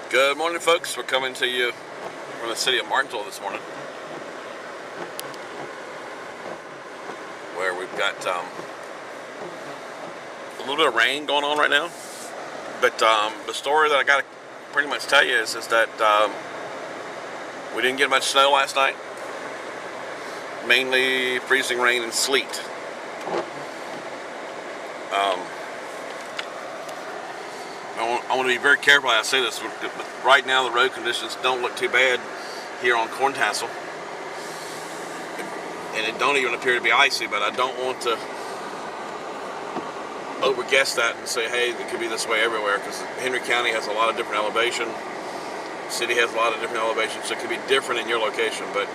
Good morning, folks. We're coming to you from the city of Martinsville this morning, where we've got a little bit of rain going on right now. But the story that I got to pretty much tell you is that we didn't get much snow last night. Mainly freezing rain and sleet. I want to be very careful how I say this. Right now, the road conditions don't look too bad here on Corntassel, and it don't even appear to be icy. But I don't want to overguess that and say, hey, it could be this way everywhere, because Henry County has a lot of different elevation. The city has a lot of different elevations, so it could be different in your location. But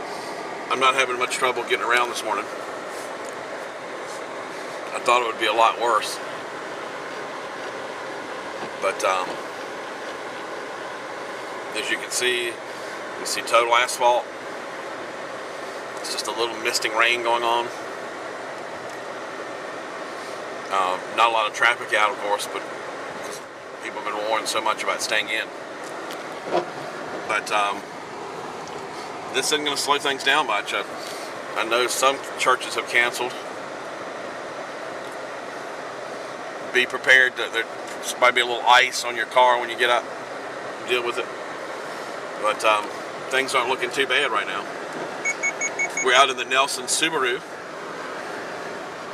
I'm not having much trouble getting around this morning. I thought it would be a lot worse. But as you can see total asphalt. It's just a little misting rain going on. Not a lot of traffic out, of course, but because people have been warned so much about staying in. But this isn't going to slow things down much. I know some churches have canceled. Be prepared that there might be a little ice on your car when you get out. Deal with it. But things aren't looking too bad right now. We're out in the Nelson Subaru.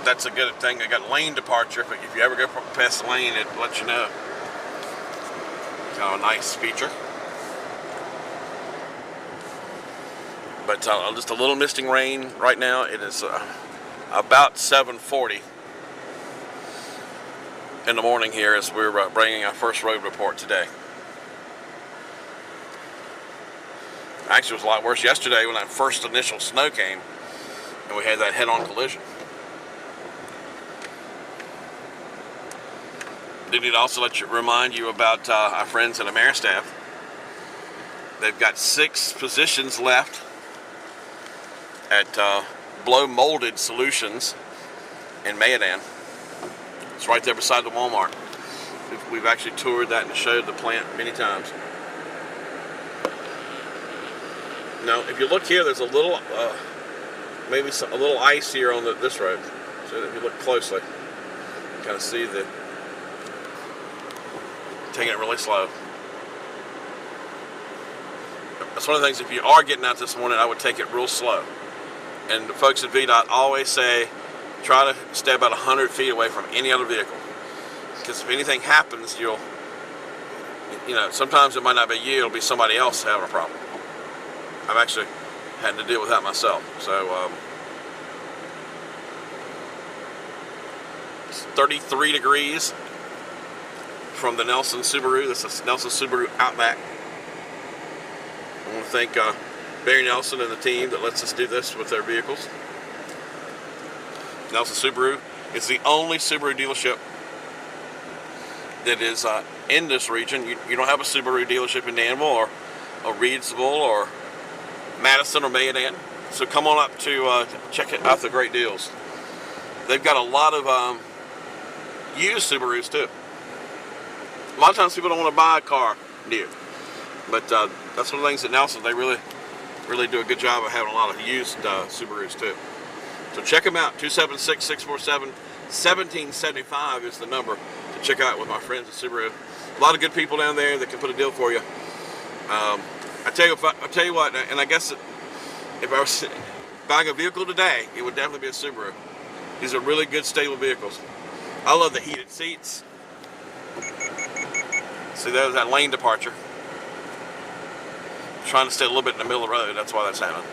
That's a good thing. I got lane departure, but if you ever go past the lane, it lets you know. Kind of a nice feature. But just a little misting rain right now. It is about 7:40 in the morning here as we're bringing our first road report today. Actually, it was a lot worse yesterday when that first initial snow came and we had that head-on collision. I need to also remind you about our friends at Ameristaff. They've got 6 positions left at Blow Molded Solutions in Mayodan. It's right there beside the Walmart. We've actually toured that and showed the plant many times. Now, if you look here, there's a little, maybe a little ice here on this road. So if you look closely, you kind of see taking it really slow. That's one of the things, if you are getting out this morning, I would take it real slow. And the folks at VDOT always say, try to stay about 100 feet away from any other vehicle. Because if anything happens, sometimes it might not be you, it'll be somebody else having a problem. I've actually had to deal with that myself. So, it's 33 degrees from the Nelson Subaru. This is Nelson Subaru Outback. I want to thank Barry Nelson and the team that lets us do this with their vehicles. Nelson Subaru is the only Subaru dealership that is in this region. You don't have a Subaru dealership in Danville or Reidsville or Madison or Mayodan. So come on up to check out the great deals. They've got a lot of used Subarus too. A lot of times people don't want to buy a car new, but that's one of the things at Nelson, they really do a good job of having a lot of used Subarus too. So check them out. 276-647-1775 is the number to check out with my friends at Subaru. A lot of good people down there that can put a deal for you. I tell you what, and I guess if I was buying a vehicle today, it would definitely be a Subaru. These are really good, stable vehicles. I love the heated seats. See, there's that lane departure. I'm trying to stay a little bit in the middle of the road. That's why that's happening.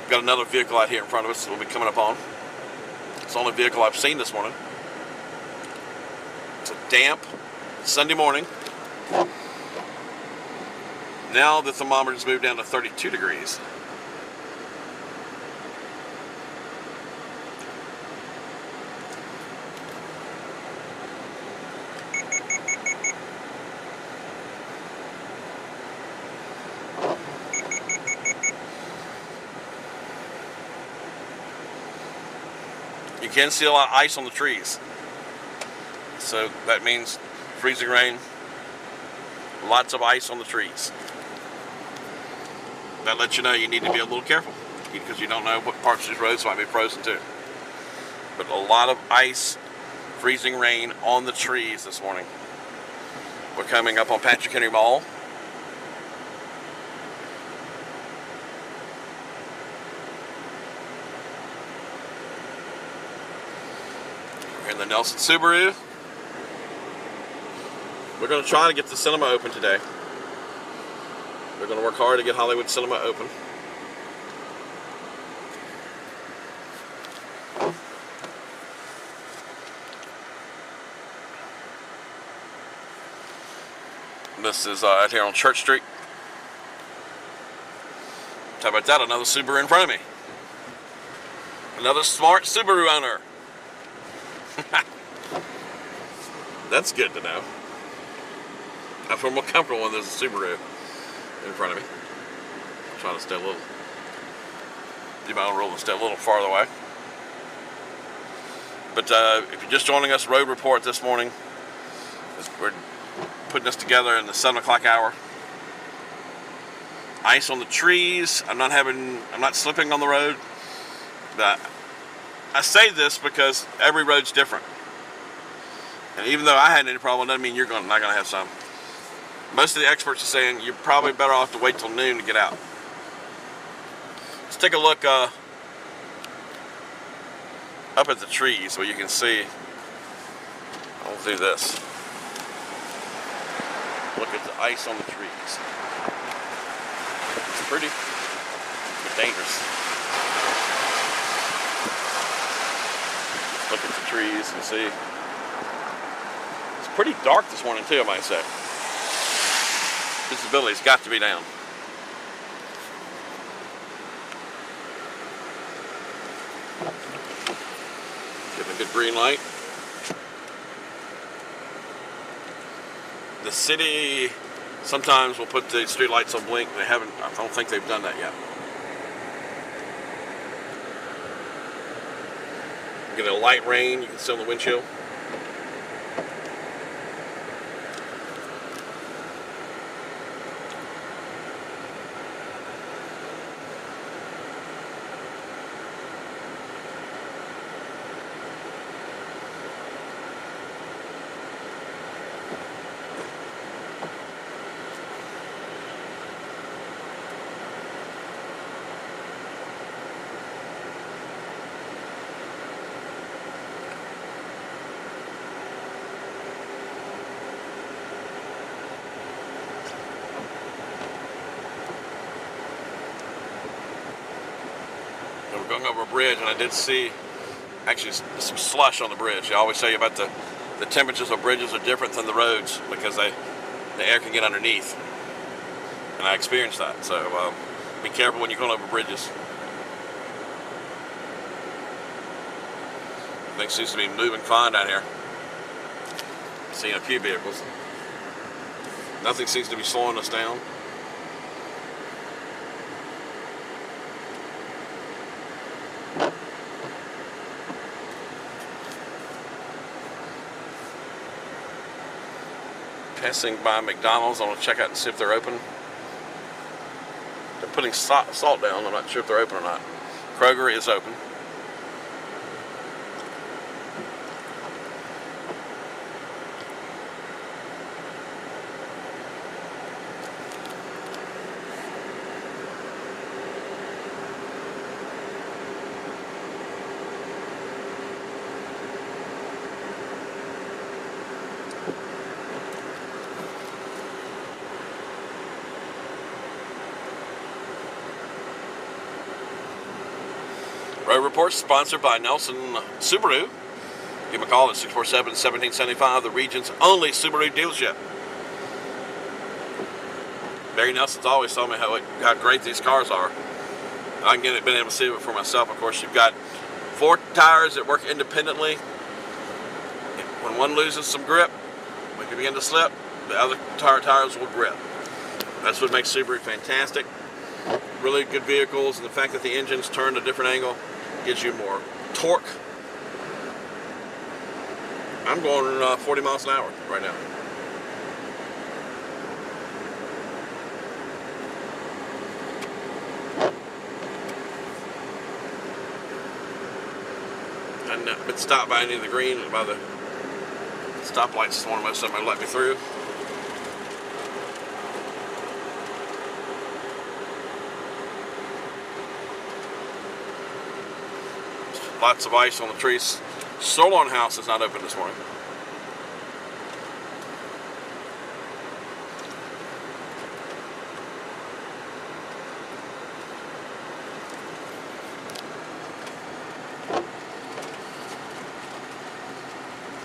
Got another vehicle out here in front of us that we'll be coming up on. It's the only vehicle I've seen this morning. It's a damp Sunday morning. Now the thermometer's moved down to 32 degrees. You can see a lot of ice on the trees. So that means freezing rain. lots of ice on the trees. That lets you know you need to be a little careful because you don't know what parts of these roads might be frozen too. But a lot of ice, freezing rain on the trees this morning. We're coming up on Patrick Henry Mall. We're in the Nelson Subaru. We're going to try to get the cinema open today. We're going to work hard to get Hollywood Cinema open. This is out here on Church Street. How about that? Another Subaru in front of me. Another smart Subaru owner. That's good to know. I feel more comfortable when there's a Subaru in front of me. I'm trying to stay a little, do my own rule and stay a little farther away. But if you're just joining us, Road Report this morning. We're putting this together in the 7 o'clock hour. Ice on the trees. I'm not slipping on the road. But I say this because every road's different. And even though I had any problem, doesn't mean you're not going to have some. Most of the experts are saying you're probably better off to wait till noon to get out. Let's take a look up at the trees so you can see. I'll do this. Look at the ice on the trees. It's pretty, but dangerous. Look at the trees and see. It's pretty dark this morning too, I might say. Visibility's got to be down. Give it a good green light. The city sometimes will put the street lights on blink. I don't think they've done that yet. Get a light rain, you can see on the windshield. We're going over a bridge, and I did see actually some slush on the bridge. I always tell you about the temperatures of bridges are different than the roads because the air can get underneath, and I experienced that. So be careful when you're going over bridges. Things seems to be moving fine down here. Seeing a few vehicles. Nothing seems to be slowing us down. Passing by McDonald's, I want to check out and see if they're open. They're putting salt down. I'm not sure if they're open or not. Kroger is open. Road Report sponsored by Nelson Subaru. Give them a call at 647-1775, the region's only Subaru dealership. Barry Nelson's always told me how great these cars are. I've been able to see it for myself. Of course, you've got 4 tires that work independently. When one loses some grip, when you begin to slip, the other tires will grip. That's what makes Subaru fantastic. Really good vehicles, and the fact that the engine's turned a different angle gives you more torque. I'm going 40 miles an hour right now. I've not been stopped by any of the green, by the stoplights this morning. Most of them let me through. Lots of ice on the trees. Solon House is not open this morning.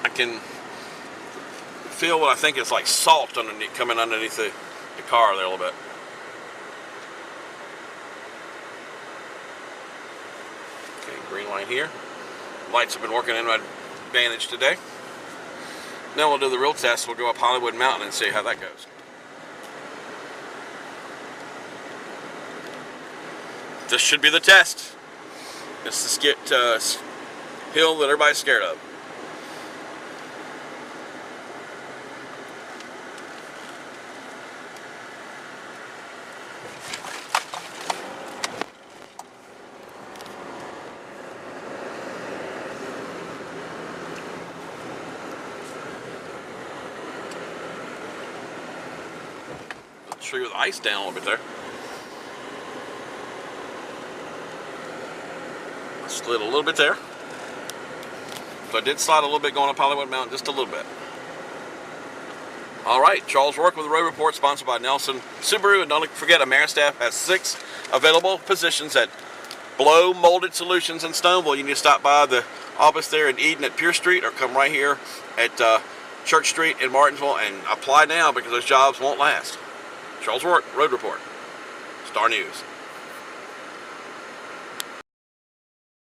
I can feel what I think is like salt underneath, coming underneath the car there a little bit. Okay, green line here. Lights have been working in my advantage today. Then we'll do the real test. We'll go up Hollywood Mountain and see how that goes. This should be the test. This is get hill that everybody's scared of. Tree with ice down a little bit there. I slid a little bit there. So I did slide a little bit going up Hollywood Mountain, just a little bit. Alright, Charles Rourke with the Road Report, sponsored by Nelson Subaru. And don't forget, Ameristaff has 6 available positions at Blow Molded Solutions in Stoneville. You need to stop by the office there in Eden at Pierce Street, or come right here at Church Street in Martinsville and apply now, because those jobs won't last. Charles Rourke, Road Report, Star News.